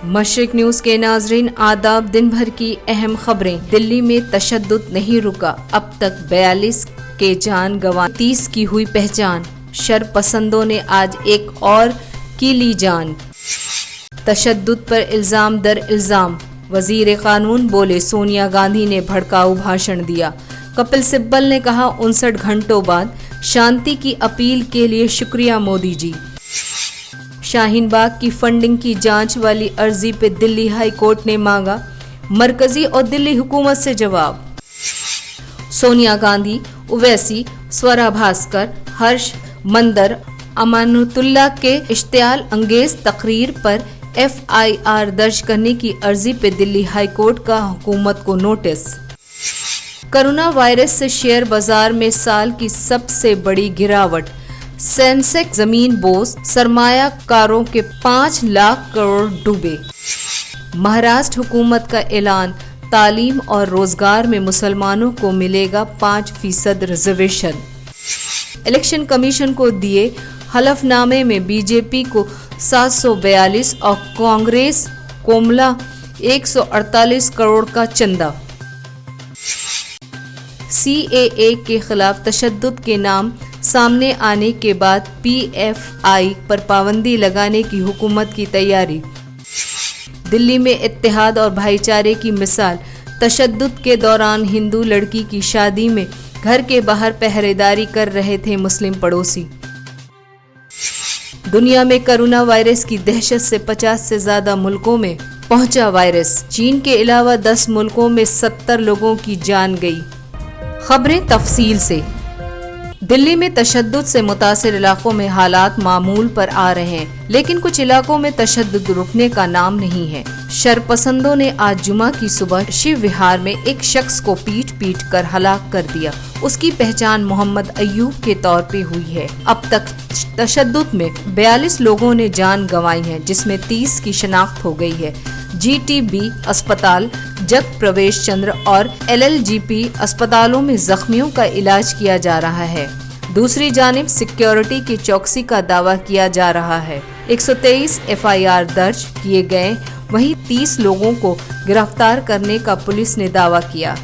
मशरिक news के नाजरीन आदाब। दिन भर की अहम खबरें। दिल्ली में तशद्दुद नहीं रुका, अब तक 42 के जान गंवा, 30 की हुई पहचान। शर पसंदों ने आज एक और की ली जान। तशद्दुद पर इल्जाम दर इल्जाम। वजीर कानून बोले सोनिया गांधी ने भड़काऊ भाषण दिया। कपिल सिब्बल ने कहा 59 घंटों बाद शांति की अपील के लिए शुक्रिया मोदी जी। शाहीन बाग की फंडिंग की जांच वाली अर्जी पे दिल्ली हाई कोर्ट ने मांगा मरकजी और दिल्ली हुकूमत से जवाब। सोनिया गांधी, ओवैसी, स्वरा भास्कर, हर्ष मंदर, अमानतुल्लाह के इश्तियाल अंगेज तकरीर पर FIR दर्ज करने की अर्जी पे दिल्ली हाई कोर्ट का हुकूमत को नोटिस। कोरोना वायरस से शेयर बाजार में साल की सबसे बड़ी गिरावट। सेंसेक्स जमीन बोझ, सरमायाकारों के 5 लाख करोड़ डूबे। महाराष्ट्र हुकूमत का ऐलान, तालीम और रोजगार में मुसलमानों को मिलेगा 5% रिजर्वेशन। इलेक्शन कमीशन को दिए हलफनामे में बीजेपी को 742 और कांग्रेस कोमला 148 करोड़ का चंदा। CAA के खिलाफ तशद्दुद के नाम सामने आने के बाद PFI पर पाबंदी लगाने की हुकूमत की तैयारी। दिल्ली में इत्तेहाद और भाईचारे की मिसाल। तशद्दुद के दौरान हिंदू लड़की की शादी में घर के बाहर पहरेदारी कर रहे थे मुस्लिम पड़ोसी। दुनिया में कोरोना वायरस की दहशत से 50 से ज्यादा मुल्कों में पहुंचा वायरस। चीन के अलावा 10 मुल्कों में 70 लोगों की जान गई। खबरें तफसील से। दिल्ली में तशद्दुद से मुतासिर इलाकों में हालात मामूल पर आ रहे हैं, लेकिन कुछ इलाकों में तशद्दुद रुकने का नाम नहीं है। शरपसंदों ने आज जुमा की सुबह शिव विहार में एक शख्स को पीट कर हलाक कर दिया। उसकी पहचान मोहम्मद अयूब के तौर पे हुई है। अब तक तशद्दुद में 42 लोगों ने जान गंवाई है, जिसमें 30 की शनाख्त हो गई है। GTB अस्पताल, जग प्रवेश चंद्र और LLGP अस्पतालों में जख्मियों का इलाज किया जा रहा है। दूसरी जानिब सिक्योरिटी की चौकसी का दावा किया जा रहा है। 123 FIR दर्ज किए गए, वहीं 30 लोगों को गिरफ्तार करने का पुलिस ने दावा किया।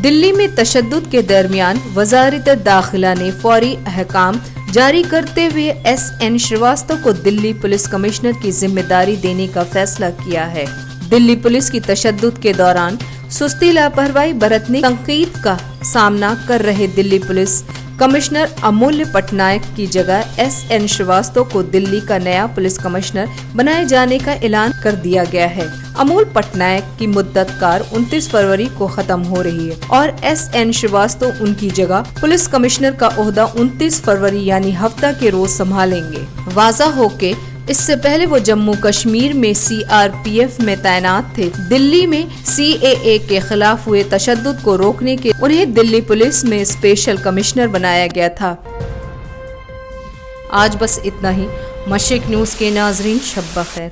दिल्ली में तशद्दुद के दरमियान वजारत दाखिला ने फौरी अहकाम जारी करते हुए SN श्रीवास्तव को दिल्ली पुलिस कमिश्नर की जिम्मेदारी देने का फैसला किया है। दिल्ली पुलिस की तशद्दुद के दौरान सुस्ती लापरवाही बरतने तंकीद का सामना कर रहे दिल्ली पुलिस कमिश्नर अमूल्य पटनायक की जगह SN श्रीवास्तव को दिल्ली का नया पुलिस कमिश्नर बनाए जाने का ऐलान कर दिया गया है। अमूल पटनायक की मुद्दत कार 29 फरवरी को खत्म हो रही है और SN श्रीवास्तव उनकी जगह पुलिस कमिश्नर का ओहदा 29 फरवरी यानी हफ्ता के रोज संभालेंगे। वाज़ा हो के इससे पहले वो जम्मू कश्मीर में CRPF में तैनात थे। दिल्ली में CAA के खिलाफ हुए तशद्दुद को रोकने के उन्हें दिल्ली पुलिस में स्पेशल कमिश्नर बनाया गया था। आज बस इतना ही। मशरिक न्यूज के नाजरीन, शब बखैर।